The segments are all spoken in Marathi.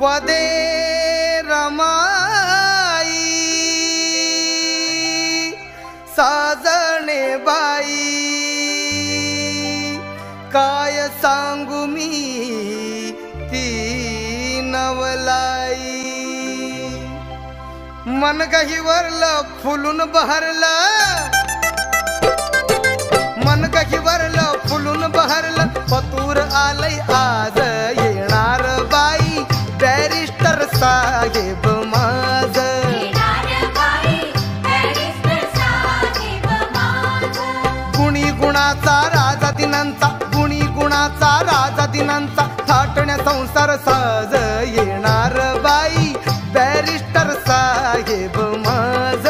वदे रमाई साजणे बाई काय सांगू मी ती नवलाई मन गहिवरलं फुलून बहरलं मन गहिवरलं फुलून बहरलं पतूर आलय आज येणार बाई बॅरिस्टर साहेब माझ गुणी गुणाचा राजा दिनांचा गुणी गुणाचा राजा दिनांचा थाटण्या संसार साज येणार बाई बॅरिस्टर साहेब माझ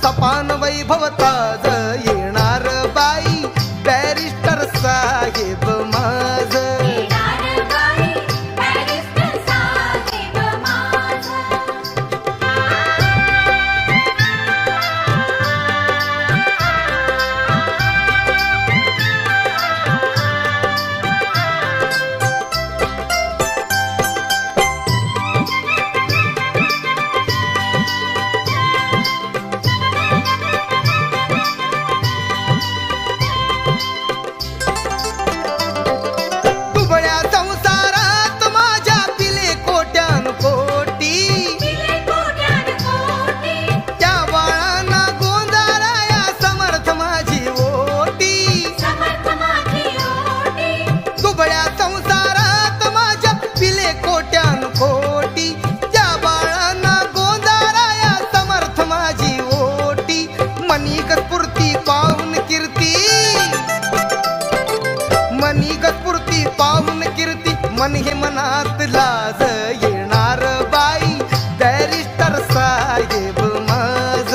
सपान वैभवताज येणार बाई बॅरिस्टर साहेब माझ पाहून कीर्ती मन हे मनात लाज येणार बाई बॅरिस्टर साहेब माझ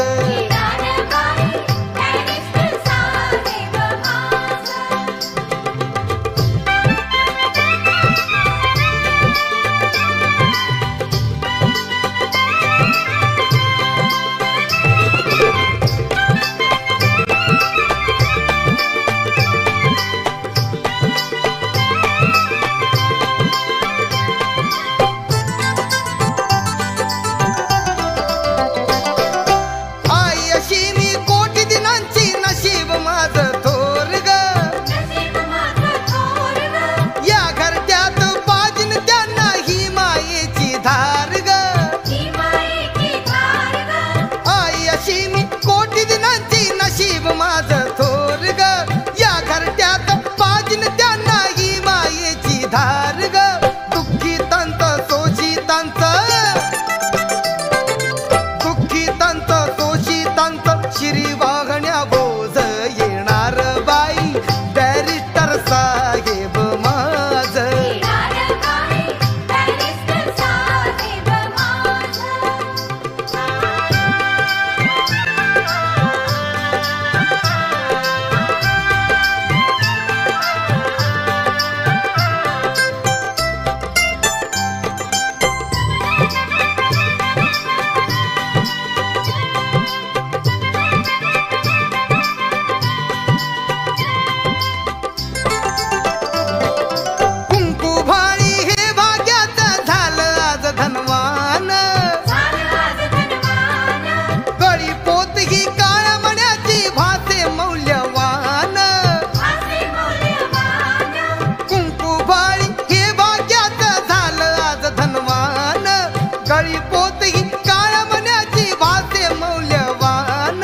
कळी पोत ही काळ मनाची भासे मौल्यवान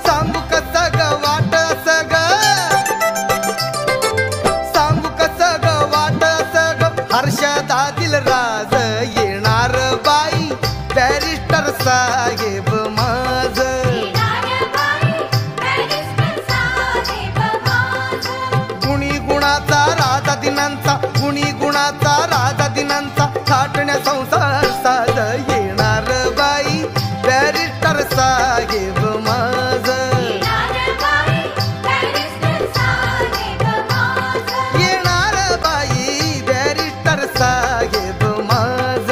सांगू कसं ग वाट सग सांगू कसं ग वाट सग हर्षदातील राज येणार बाई बॅरिस्टर साहेब माझ गुणी गुणाचा राजा दिनांचा गुणी गुणाचा राजा दिनांचा थाटण्या संसार साध येणार बाई बॅरिस्टर साहेब माझ येणार बाई बॅरिस्टर साहेब माझ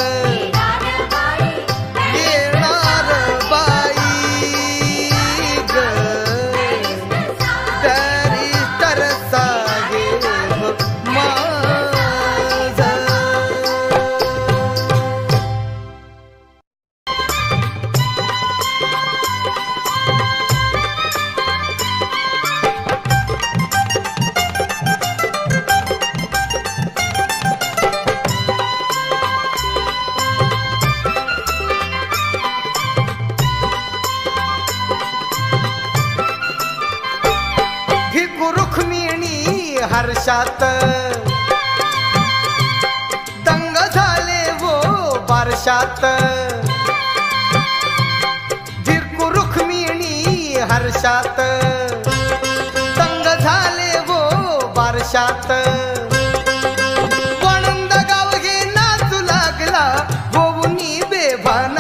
येणार बाई ग बॅरिस्टर साहेब माझ भिकू रुक्मिणी हर्षात दंग झाले वो बारशात भिकू रुक्मिणी हर्षात दंग झाले वो बारशात वणंद गाव हे नाचू लागला होऊनी बेभान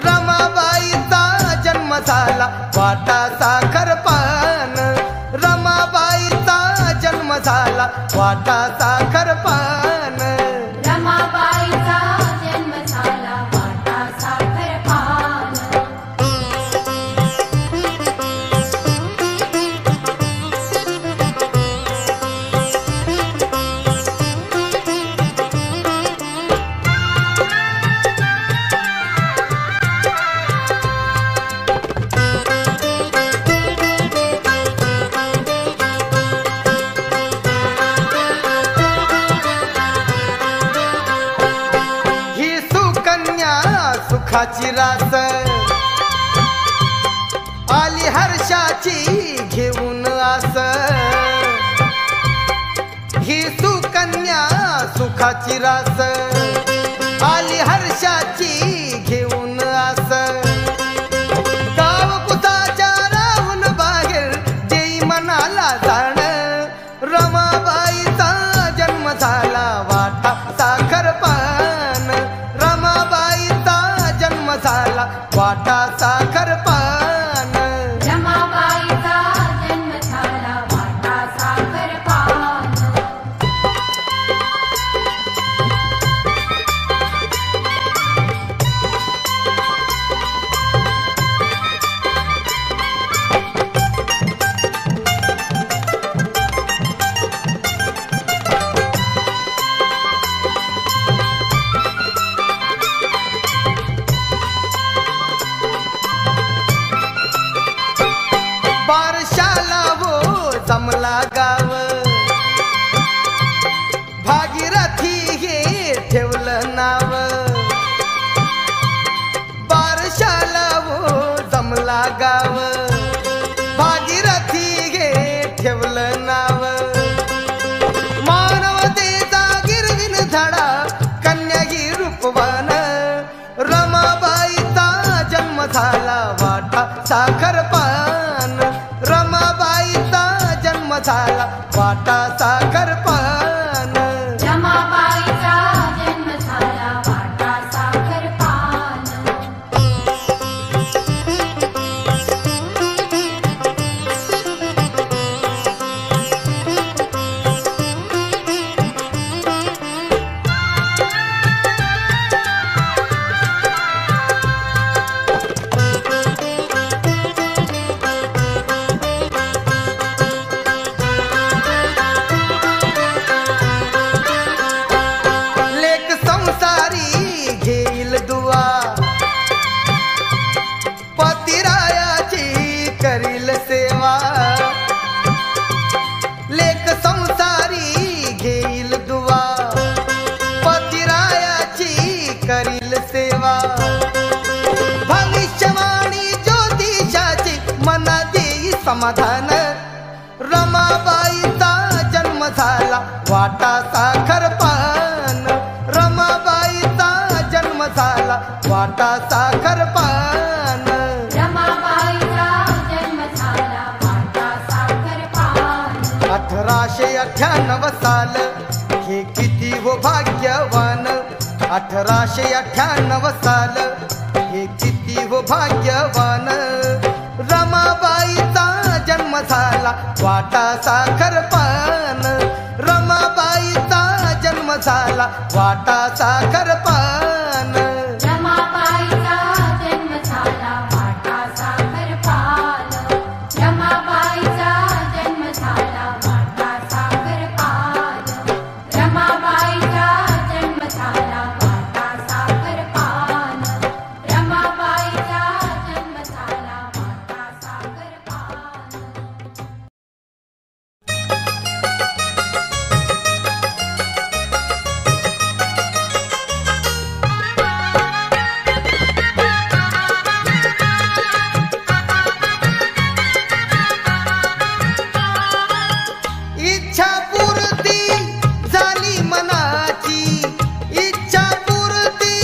रमाबाईचा जन्म झाला वाटा साखर पान रमाबाईचा जन्म झाला वाटा साखर पान रमाबाईचा जन्म झाला वाटा साखर पान ही सुकन्या सुखाची रास आली हर्षाची घेऊन आस ही सुकन्या सुखाची रास आली हर्षाची घेऊन आस गाव कुसाच्या राहून बाहेर देई मनाला जाण रमाबाईचा जन्म झाला वाटा साखर पान रमाबाईचा जन्म झाला वाटा साखर पान रमाबाईचा जन्म झाला वाटा साखर पान बारशाला वो जमला गाव भागीरथी हे ठेवलं नाव बारशाला वो जमला गाव भागीरथी हे ठेवलं नाव मानवतेचा गिरविन धडा कन्या ही रूपवान रमाबाईचा जन्म झाला वाटा साखर पान रमाबाईचा जन्म झाला वाटा साखर पान रमाबाईचा जन्म झाला वाटा साखर पान वाटा साखर पान रमाबाईचा जन्म झाला वाटा साखर पान रमाबाईचा जन्म झाला वाटा साखर पान 1898 साल हे किती हो भाग्यवान 1898 साल हे किती हो भाग्यवान रमाबाईचा जन्म झाला वाटा साखर पान रमाबाईचा जन्म झाला वाटा साखर पान रमाबाईचा जन्म झाला वाटा साखर पान रमाबाईचा जन्म झाला वाटा साखर पान रमाबाईचा जन्म झाला वाटा साखर पान रमाबाईचा जन्म झाला वाटा साखर पान इच्छा पूर्ती झाली मनाची इच्छा पूर्ती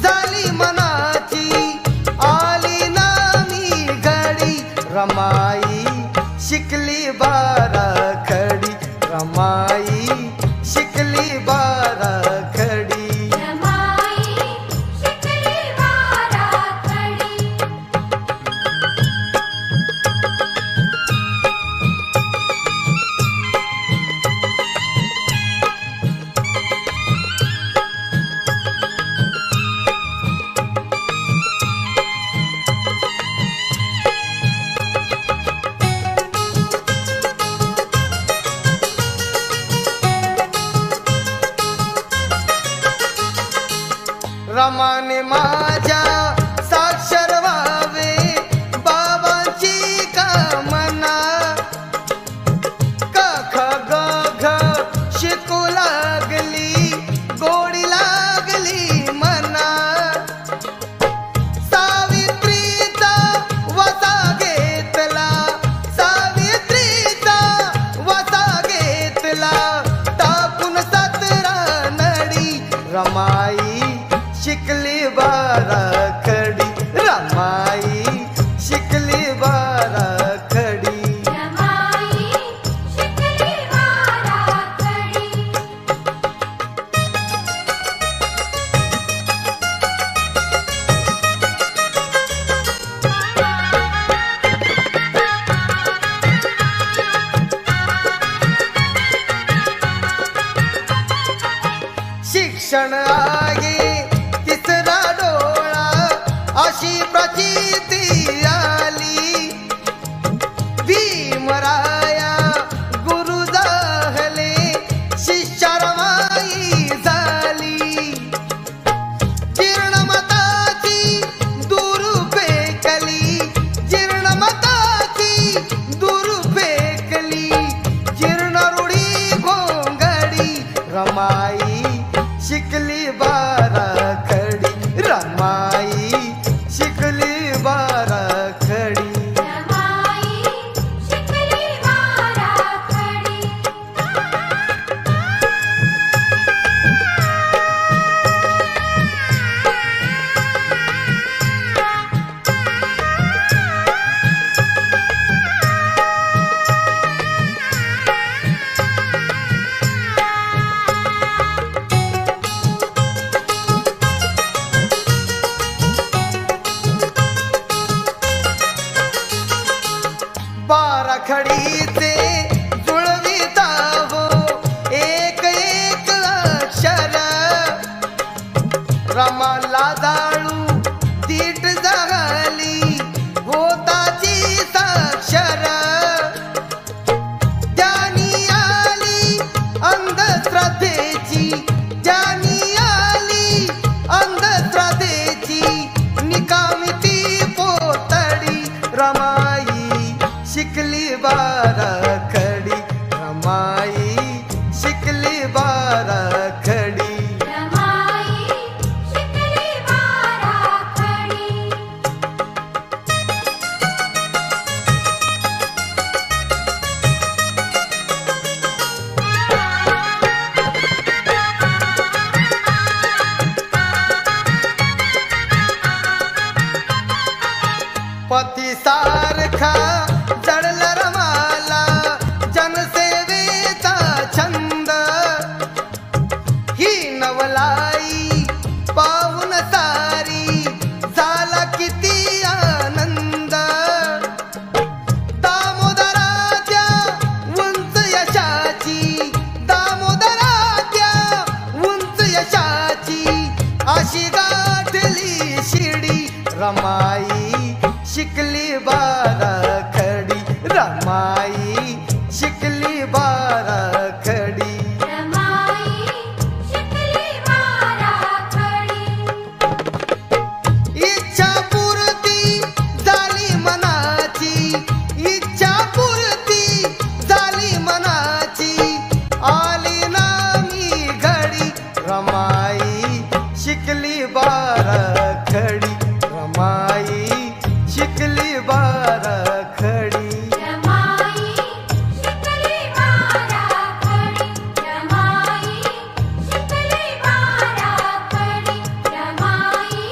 झाली मनाची आली नामी घडी रमाई शिकली बाराखडी रमाई शिकली बाराखडी रमाई शिकली बाराखडी रमाने माझ्या साक्षर व्हावे बाबांची कामना क ख ग घ शिकू लागली गोडी लागली मना सावित्रीचा वसा घेतला सावित्रीचा वसा घेतला टाकून 17 नडी रमाई शिकली बाराखडी रमाई शिकली बाराखडी रमाई शिकली बाराखडी शिक्षण आहे तिसरा डोळा अशी प्रचिती आली भीमराया गुरु जाहले शिष्या रमाई झाली जीर्णमताची दूर फेकली जीर्णमताची दूर फेकली जीर्ण रूढी घोंगडी रमाई शिकली बाराखडी रमाई शिकली बाराखडी रमाई शिकली बाराखडी बाराखडीचे जुळविता हो एक एक अक्षर रमाला जाळू तीट झाली होताची साक्षर ज्यानी आली अंधश्रद्धेची ज्यानी आली अंधश्रद्धेची निकामी ती पोतडी रमाई शिकली बाराखडी रमाई शिकली बाराखडी रमाई शिकली बाराखडी देवलाई पाहून सारी झाला किती आनंद दामोदराच्या उंच यशाची दामोदराच्या उंच यशाची अशी गाठली शिडी रमाई शिकली बाराखडी रमाई शिकली बाराखडी रमाई शिकली बाराखडी इच्छा पूर्ती झाली मनाची इच्छा पूर्ती झाली मनाची आली ना मी घडी रमाई शिकली बाराखडी रमाई शिकली बाराखडी रमाई शिकली बाराखडी रमाई शिकली बाराखडी रमाई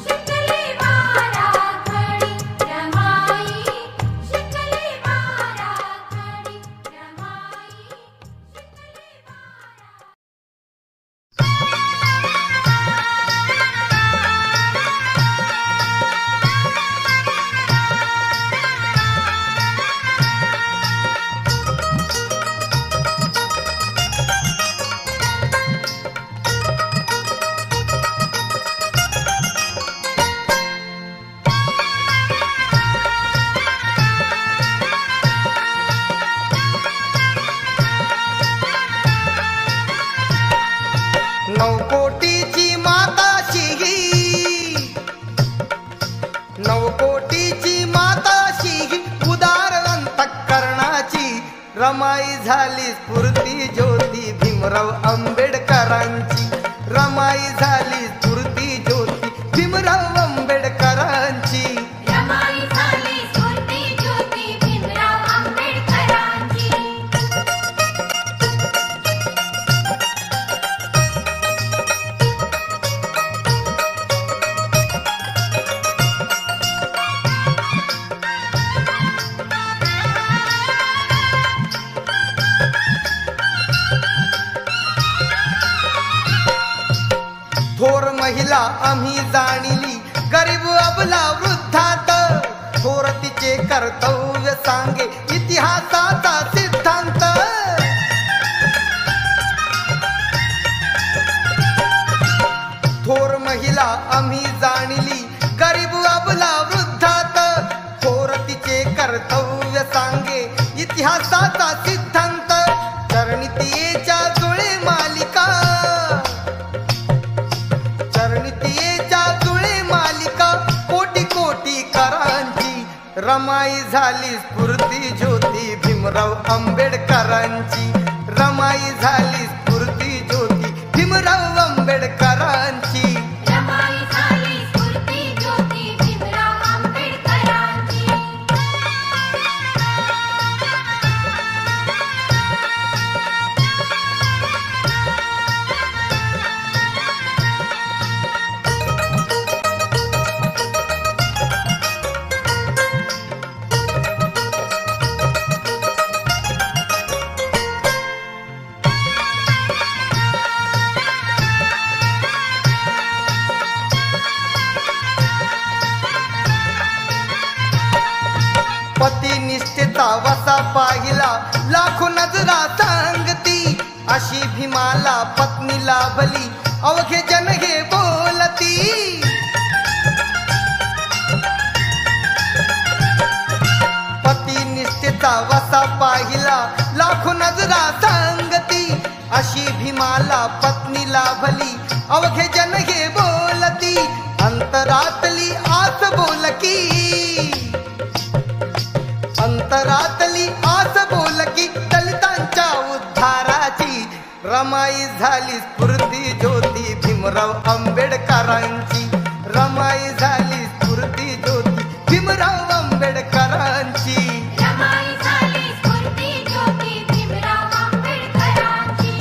शिकली बाराखडी रमाई शिकली बाराखडी रमाई नवकोटीची माताशी ही नवकोटीची माताशी ही उदार अंतःकरणाची रमाई झाली स्फूर्ती ज्योती भीमराव आंबेडकरांची रमाई झाली स्फूर्ती ज्योती भीमराव आंबेडकरांची रमाई झाली स्फूर्ती ज्योती भीमराव आंबेडकरांची थोर महिला आम्ही जाणिली गरीब अबला वृद्धात थोर तिचे कर्तव्य सांगे इतिहासाचा सिद्धांत थोर महिला आम्ही जाणिली गरीब अबला वृद्धात थोर तिचे कर्तव्य सांगे इतिहासाचा सिद्धांत चरणितीयेच्या जुळे मालिका चरणितीयेच्या जुळे मालिका कोटी कोटी करांची रमाई झाली स्फूर्ती ज्योती भीमराव आंबेडकरांची रमाई झाली स्फूर्ती ज्योती भीमराव आंबेडकरांची रमाई झाली स्फूर्ती ज्योती भीमराव आंबेडकरांची पतिनिष्ठेचा वसा पाहिला लाखो नजरा सांगती अशी भीमाला पत्नी लाभली अवघे जन हे बोलती पतिनिष्ठेचा वसा पाहिला लाखो नजरा सांगती अशी भीमाला पत्नी लाभली अवघे जन हे बोलती अंतरातली आस बोलकी अंतरातली आस बोलकी दलितांच्या उद्धाराची रमाई झाली स्फूर्ती ज्योती भीमराव आंबेडकरांची रमाई झाली स्फूर्ती ज्योती भीमराव आंबेडकरांची रमाई झाली स्फूर्ती ज्योती भीमराव आंबेडकरांची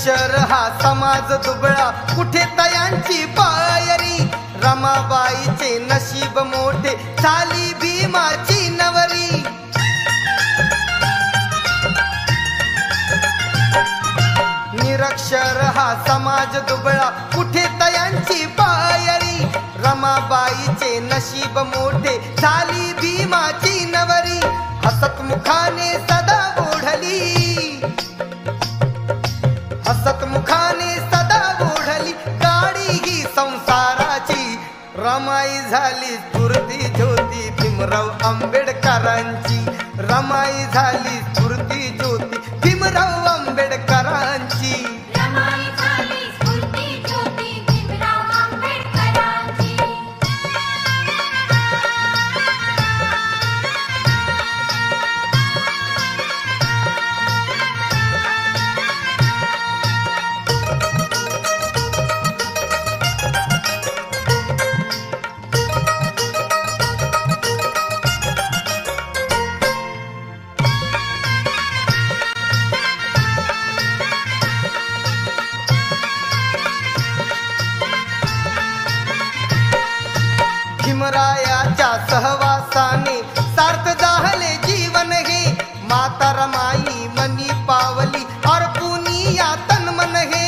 निरक्षर हा समाज दुबळा, कुठे तयांची पायरी. रमाबाईचे नशीब मोठे, झाली भीमाची नवरी. निरक्षर हा समाज दुबळा, कुठे तयांची पायरी. रमाबाईचे नशीब मोठे, झाली भीमाची नवरी. हसत मुखाने सदा ओढली, हसत मुखाने सदा ओढली गाडी ही संसाराची. रमाई झाली स्फूर्ती ज्योती भीमराव आंबेडकरांची. रमाई झाली स्फूर्ती ज्योती भीमराव आंबेडकरांची. रमाई झाली स्फूर्ती ज्योती भीमराव आंबेडकरांची. भीमरायाच्या सहवासाने सार्थ झाले जीवन हे. माता रमाई मनी पावली अर्पुनी या तन मन हे.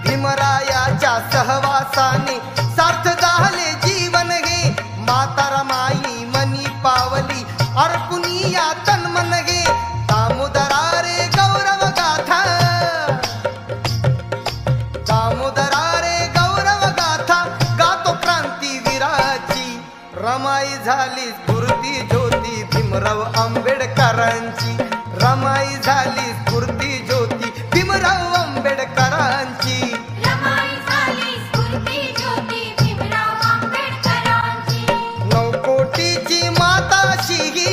भीमरायाच्या सहवासाने सार्थ झाले जीवन हे. माता रमाई मनी पावली अर्पुनी या तन मन हे. दामोदरा रे गौरव गाथा, दामोदरा रे गौरव गाथा गातो क्रांतीवीराची. रमाई झाली स्फूर्ती ज्योती भीमराव आंबेडकरांची. रमाई झाली स्फूर्ती ज्योती भीमराव आंबेडकरांची. रमाई झाली स्फूर्ती ज्योती भीमराव आंबेडकरांची. नवकोटीची माताशी ही,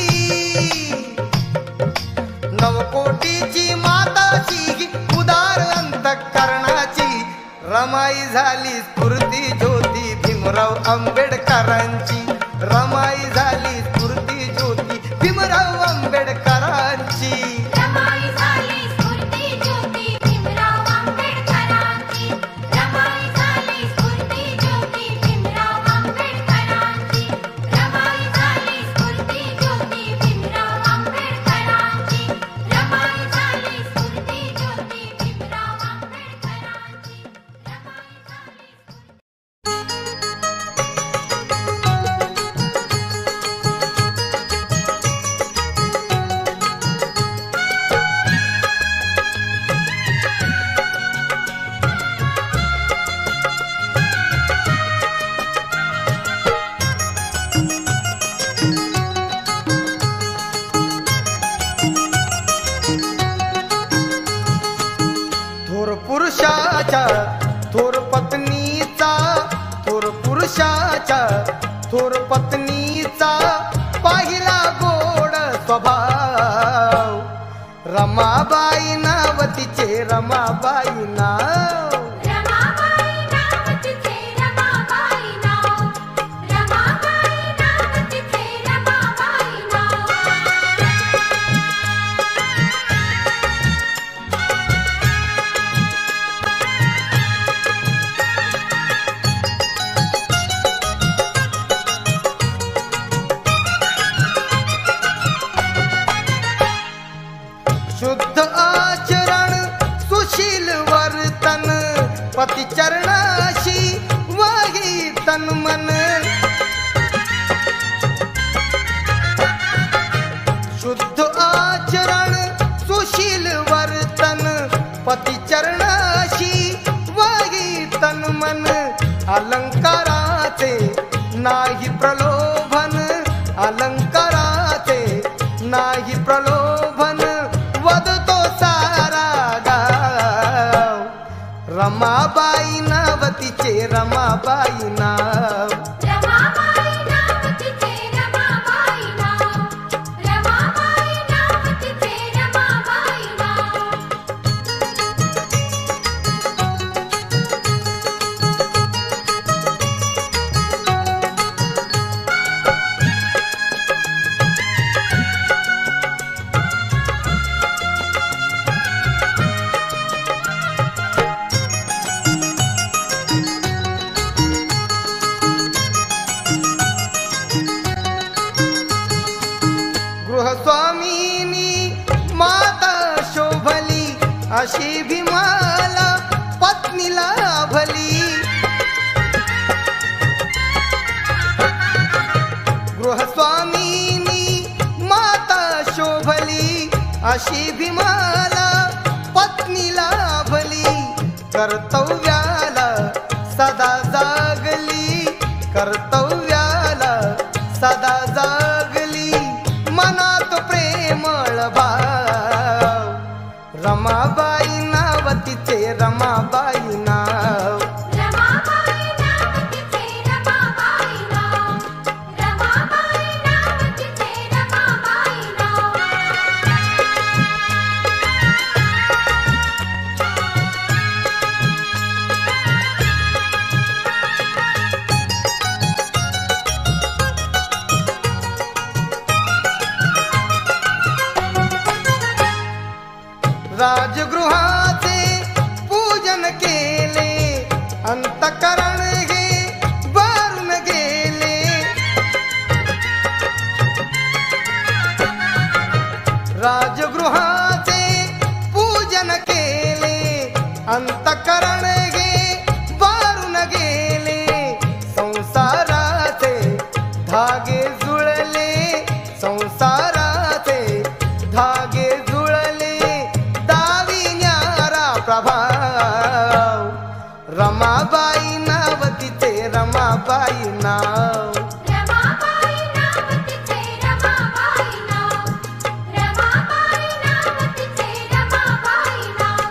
नवकोटीची माताशी ही उदार अंतःकरणाची. रमाई झाली स्फूर्ती ज्योती भीमराव आंबेडकरांची. रमाई झाली स्फूर्ती ज्योती भीमराव आंबेडकरांची. रमाई झाली स्फूर्ती ज्योती भीमराव आंबेडकरांची. रमाई झाली स्फूर्ती ज्योती भीमराव आंबेडकरांची. रमाई झाली स्फूर्ती ज्योती भीमराव आंबेडकरांची. रमाई झाली स्फूर्ती ज्योती भीमराव आंबेडकरांची. थोर पुरुषाच्या थोर पत्नीचा, थोर पुरुषाच्या थोर पत्नीचा पाहिला गोड स्वभाव. रमाबाई नाव तिचे, रमाबाई नाव. रमाबाई नाव तिचे, रमाबाई नाव. रमाबाई नाव तिचे, रमाबाई नाव. शुद्ध आचरण सुशील वर्तन पती चरणाशी वाही तन मन. शुद्ध आचरण सुशील वर्तन पती चरणाशी वाही तन मन. अलंकाराचे नाही प्रलोभन, अलंकाराचे नाही प्रलोभन वदतो सारा गाव. रमाबाई नाव तिचे, रमाबाई नाव. रमाबाई नाव तिचे, रमाबाई नाव. रमाबाई नाव तिचे, रमाबाई नाव. अशी भीमाला पत्नीला भली गृहस्वामिनी माता शोभली अशी भीमाला पत्नीला भली कर्तव्याला सदा जागली कर्तव्याला सदा जागली मनात प्रेमळ भाव रमाबाई नाव तिचे रमाबाई नाव रमाबाई नाव तिचे रमाबाई नाव रमाबाई नाव तिचे रमाबाई नाव राजगृहाचे पूजन केले अंतकरण हे भरून गेले राजगृहाचे पूजन केले अंतकरण हे भरून गेले संसाराचे धागे जुळले संसाराचे धागे जुळले प्रभाव रमाबाई नाव तिचे रमाबाई नाव रमाबाई नाव तिचे रमाबाई नाव रमाबाई नाव तिचे रमाबाई नाव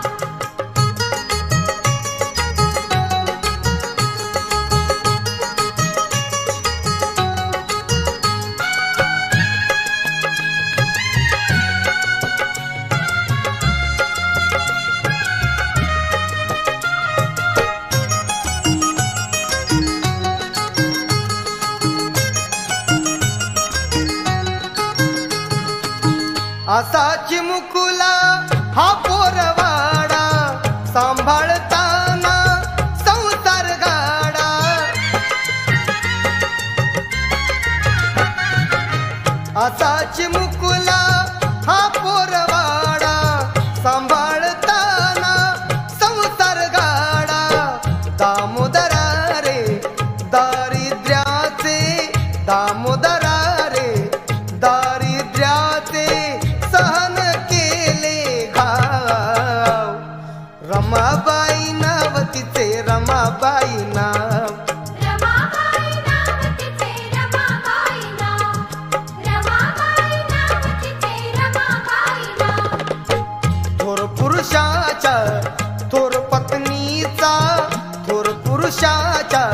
असा चिमुकुला हा पोरवाडा सांभाळताना संसार गाडा असा चिमुकुला हा पोरवाडा सांभाळताना संसार गाडा दामोदरा रे दारिद्र्याचे दामोदरा रे दारिद्र्याचे सहन केले घाव रमाबाई नाव तिचे रमाबाई नाव रमाबाई नाव तिचे रमाबाई नाव रमाबाई नाव तिचे रमाबाई नाव थोर पुरुषाच्या थोर पत्नीचा थोर पुरुषाच्या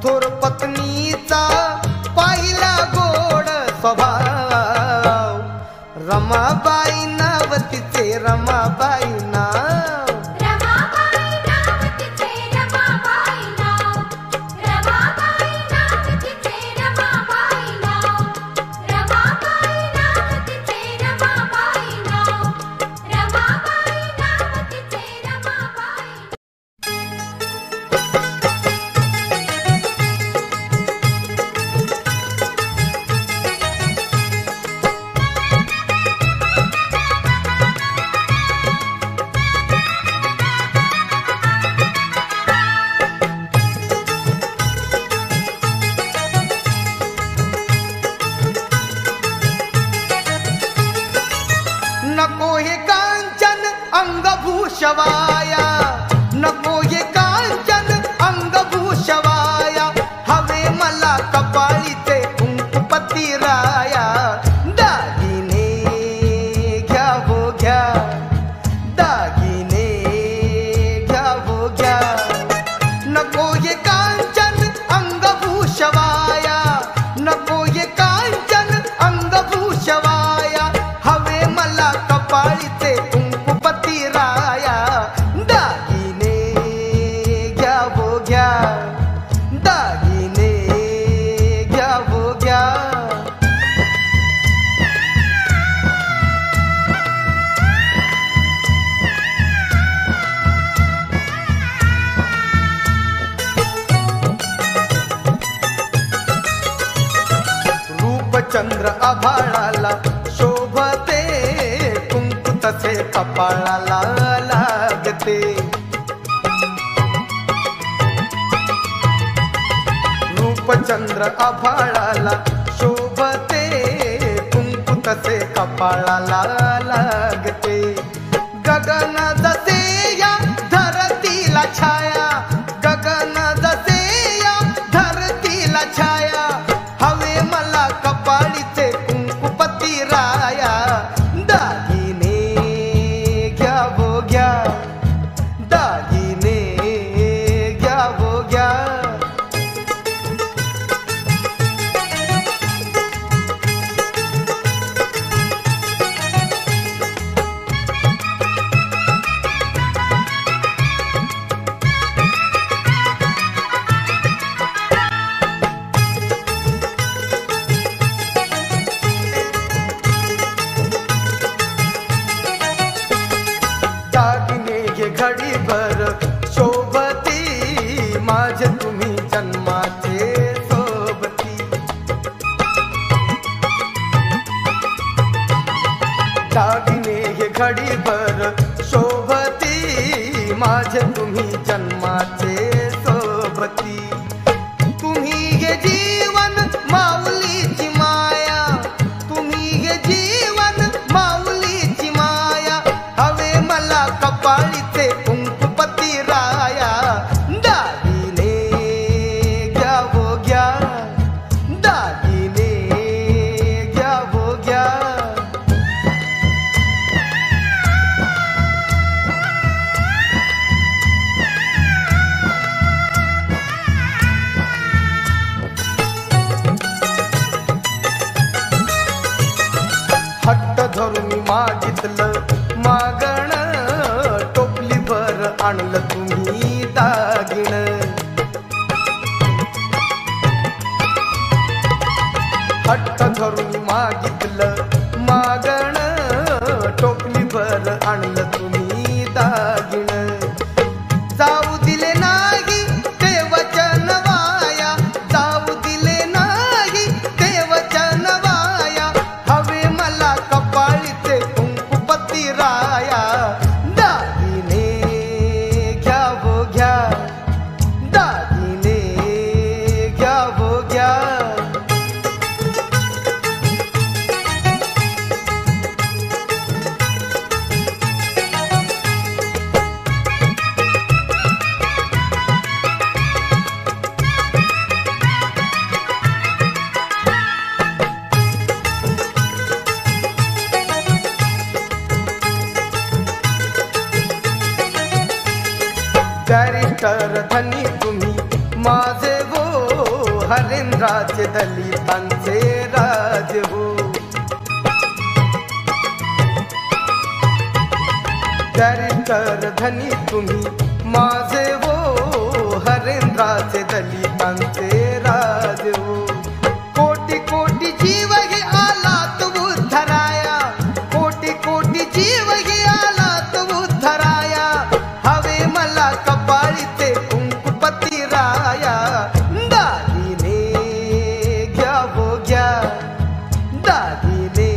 थोर पत्नीचा पाहिला गोड स्वभाव रमाबाई नाव तिचे रमाबाई नाव रमाबाई नाव तिचे रमाबाई नाव रमाबाई नाव तिचे रमाबाई नाव रमाबाई नाव तिचे रमाबाई नाव रमाबाई नाव तिचे रमाबाई नको हे कांचन अंगभूषवाया नको हे कांचन अंगभूषवाया हवे मला कपाळीचे कुंकुपती राया दागिने घ्या हो घ्या दागिने घ्या हो घ्या नको हे कांचन अंगभूषवाया नको हे कांचन अंगभूषवाया हवे मला कपाळीचे कुंकुपती राया दागिने घ्या हो घ्या दागिने घ्या हो घ्या रूपचंद्र आभाळाला शोभते कुंकू तसे कपाळाला चंद्र आभाळाला शोभते, कुंकू तसे कपाळाला लागते. गगन जसे या धरतीला छाया, गगन जसे या धरतीला छाया, हवे मला कपाळीचे कुंकुपती राया. दागिने घ्या वो घ्या, दागिने घ्या वो घ्या. दागिने घे घडीभर शोभती, माझे तुम्ही जन्माचे सोबती. दागिने घे घडीभर शोभती, माझे तुम्ही जन्माचे सोबती. तुम्ही घे जीवन माऊलीची माया, तुम्ही घे जीवन माऊलीची माया, हवे मला कपाळीचे कुंकुपती राया. दागिने घ्या वो घ्या, दागिने घ्या वो घ्या. हट्ट धरून मागितलं मागण, टोपली भर आणलं तुम्ही दागिन. हट्ट धरून मागितलं मागण, टोपली भर आणलं तुम्ही दागिन. जाऊ दिले नाही ते वचन वाया, जाऊ दिले नाही ते वचन वाया, हवे मला कपाळीचे कुंकुपती राया. दागिने घ्या वो घ्या, दागिने घ्या वो घ्या. बॅरिस्टर धनी तुम्ही माझे हो, हरेंद्राचे दलितांचे राजे हो. बॅरिस्टर धनी तुम्ही माझे हो, हरेंद्राचे दलितांचे राजे हो. कोटी कोटी जीव हे आलात उद्धराया, कोटी कोटी जीव हे आलात उद्धराया, हवे मला कपाळीचे कुंकुपती राया. दागिने घ्या वो घ्या, दागिने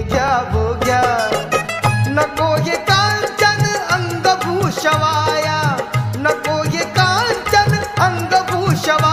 घ्या वो घ्या. नको हे कांचन अंगभूषवाया, नको हे कांचन अंगभूषवाया,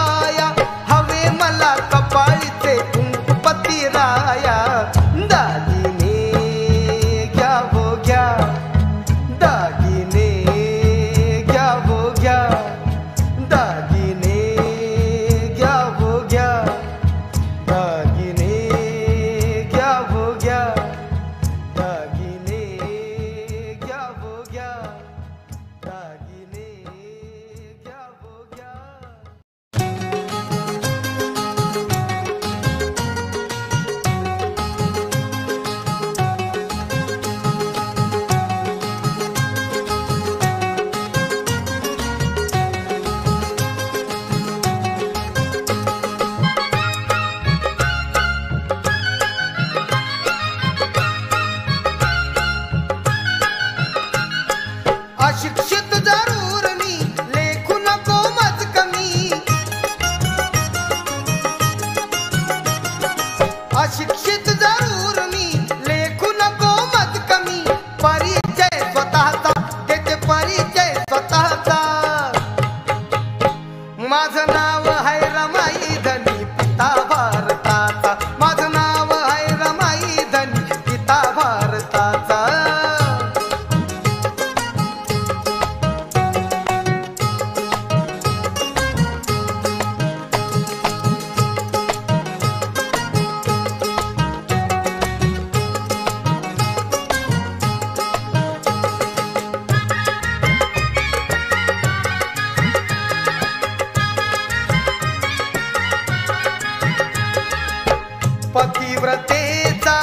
पतिव्रतेचा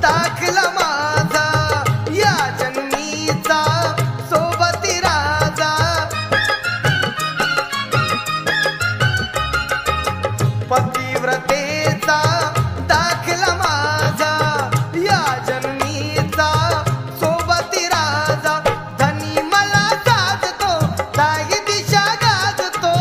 दाखला माझा या जन्मीचा सोबती राजा. पतिव्रतेचा दाखला माझा या जन्मीचा सोबती राजा. धनी मला साधतो दाही दिशा गाजतो.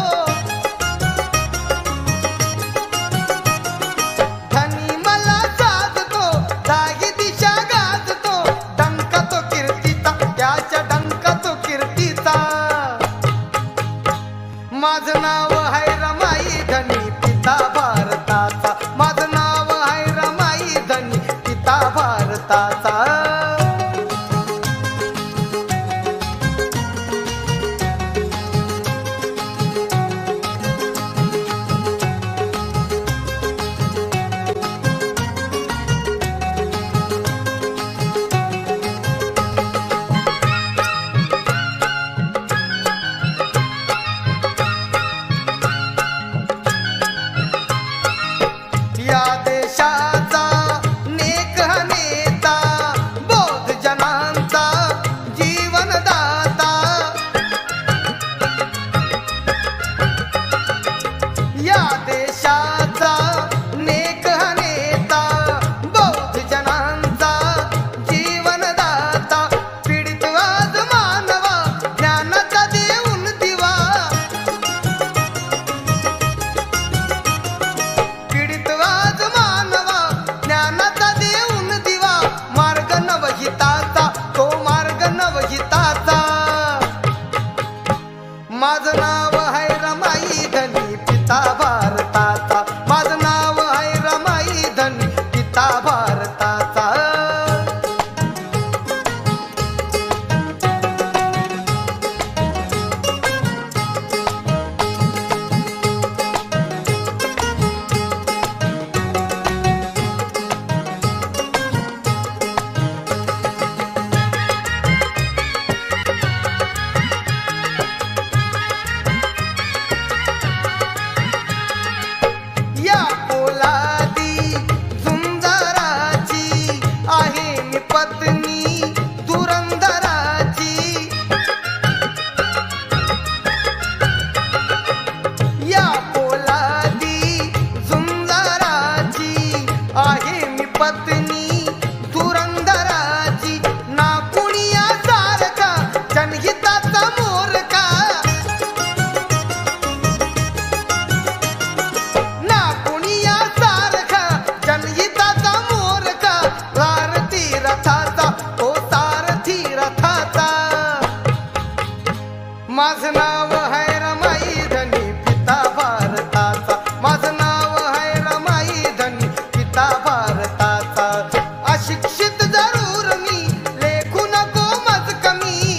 धनी मला साधतो दाही दिशा गाजतो. डंका तो कीर्तीचा त्याच्या डंका तो कीर्तीचा. माझं नाव आहे रमाई धनी पिता भारताचा. माझं नाव आहे रमाई धनी पिता भारताचा. या देशाचा नेक नेता बौद्ध जनांचा जीवनदाता. या देशाचा नेक नेता बौद्ध जनांचा जीवनदाता. पीडित आज मानवा ज्ञानाचा देऊन दिवा. पीडित आज मानवा ज्ञानाचा देऊन दिवा. मार्ग नवहिताचा तो मार्ग नवहिताचा. माझं नाव आहे रमाई धनी पिता भारताचा. माझं नाव आहे रमाई धनी पिता भारताचा. या पोलादी झुंजाराची आहे मी पत्नी धुरंधराची. या पोलादी झुंजाराची आहे मी पत्नी धुरंधराची. ना कुणिया सारखा जनहिताचा मोरका. ना कुणिया सारखा जनहिताचा मोरका. सारथी रथाचा तो सारथी रथाचा. माझं नाव आहे रमाई धनी पिता भारताचा. माझं नाव आहे रमाई धनी पिता भारताचा. अशिक्षित जरूर मी लेखू नको मज कमी.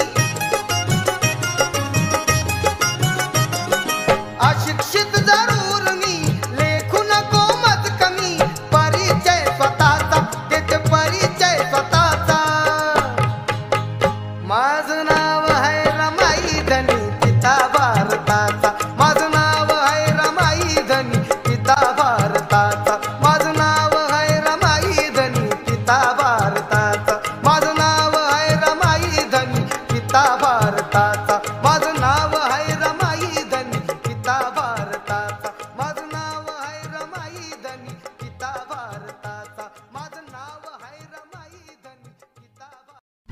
अशिक्षित जरूर मी लेखू नको मत कमी. परिचय स्वतःचा देत परिचय स्वतःचा. माझं नाव आहे रमाई धनी पिता भारताचा. माझं नाव आहे रमाई धनी पिता भारताचा. माझं नाव आहे रमाई धनी पिता भारताचा. माझं नाव आहे रमाई धनी पिता भारताचा. माझं नाव आहे रमाई धनी पिता भारताचा. माझं नाव आहे रमाई धनी पिता भारताचा. माझं नाव आहे रमाई धनी पिता भारताचा.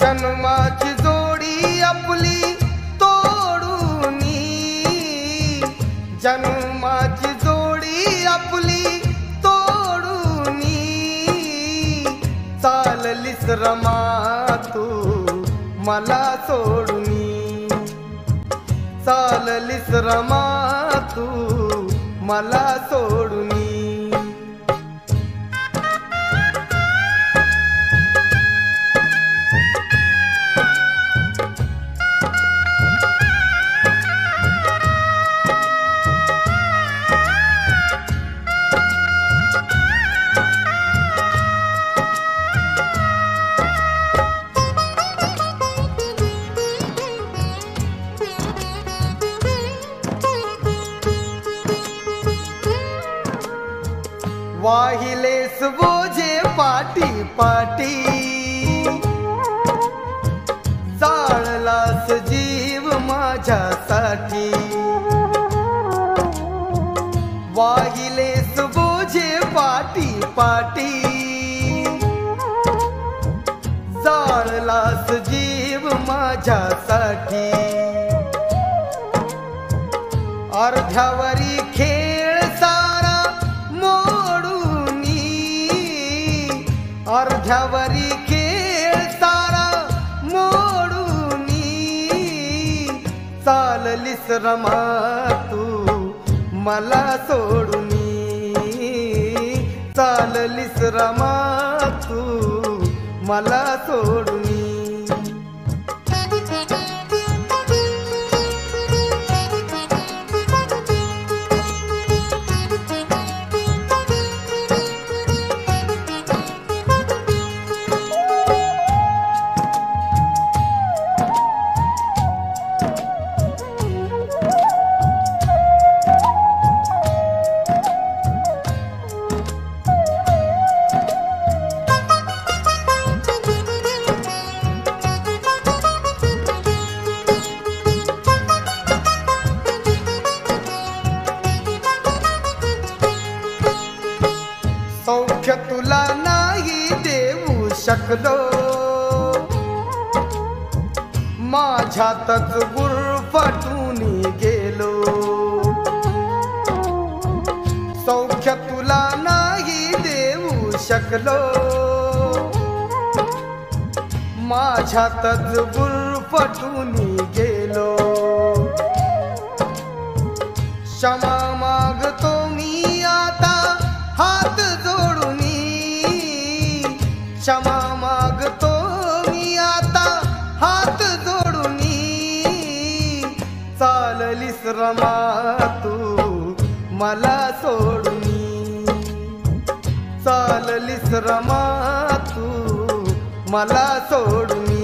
जन्माची जोडी आपली तोडूनी. जन्माची जोडी आपली तोडूनी. चाललीस रमा तू मला सोडूनी. चाललीस रमा तू मला सोडूनी. वाहिलेस बोझे पाटी पाटी जाळलास जीव माझ्यासाठी. वाहिलेस बोझे पाटी पाटी जाळलास जीव माझ्यासाठी. अर्ध्यावरी खेळ सारा मोडूनी, अर्ध्यावरी खेळ सारा मोडूनी. चाललीस रमा तू मला सोडूनी. चाललीस रमा तू मला सोडूनी. सौख्य तुला नाही देऊ शकलो, माझ्यातच गुरफटून गेलो. सौख्य तुला नाही देऊ शकलो, माझ्यातच गुरफटून गेलो. क्षमा मागतो मी आता हात जोडूनी. क्षमा मागतो मी आता हात जोडूनी. चाललीस रमा तू मला सोडूनी. चाललीस रमा तू मला सोडूनी.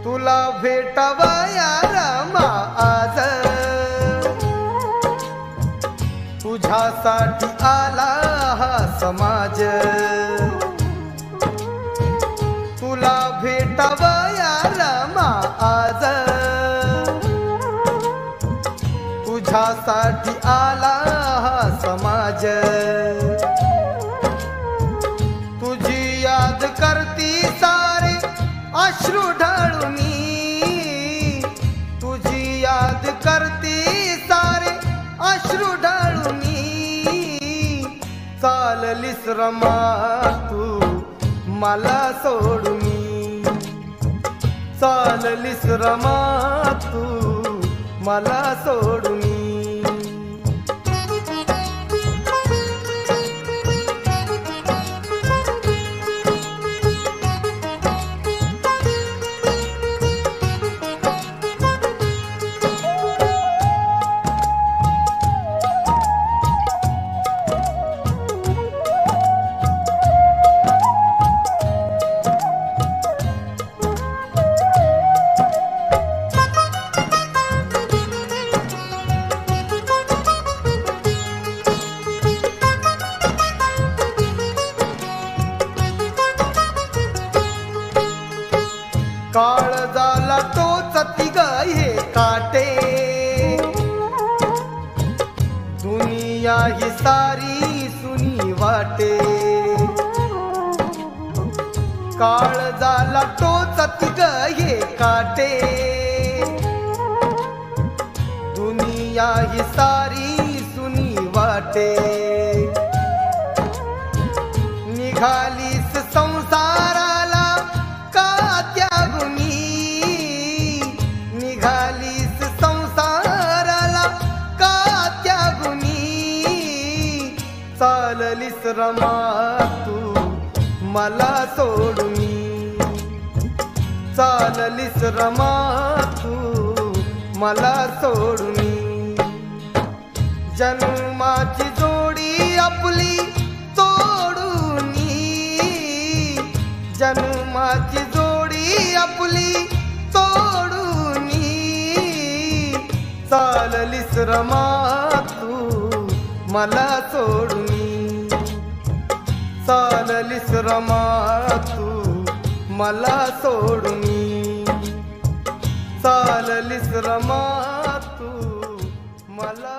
तुला भेटावया रमा आज, तुझ्यासाठी आला हा समाज. तुला भेटावया रमा आज, तुझ्यासाठी आला हा समाज. तुझी याद करती सारे अश्रू ढाळूनी. तुझी याद करती सारे अश्रू ढाळूनी. चाललीस रमा तू मला सोडूनी. चाललीस रमा तू मला सोडूनी. काळ झाला टोचती ग हे काटे. दुनिया ही सारी सुनी वाटे काळ झाला टोचत ग हे काटे दुनिया ही सारी सुनी वाटे निघालीस संसाराला का त्यागुनी निघालीस संसाराला का त्यागुनी चाललीस रमा तू मला सोडूनी चाललीस रमा तू मला सोडूनी जन्माची जोडी आपली तोडूनी जन्माची जोडी आपली तोडूनी चाललीस रमा तू मला सोडूनी चाललीस रमा तू मला सोडूनी चाललीस रमा तू मला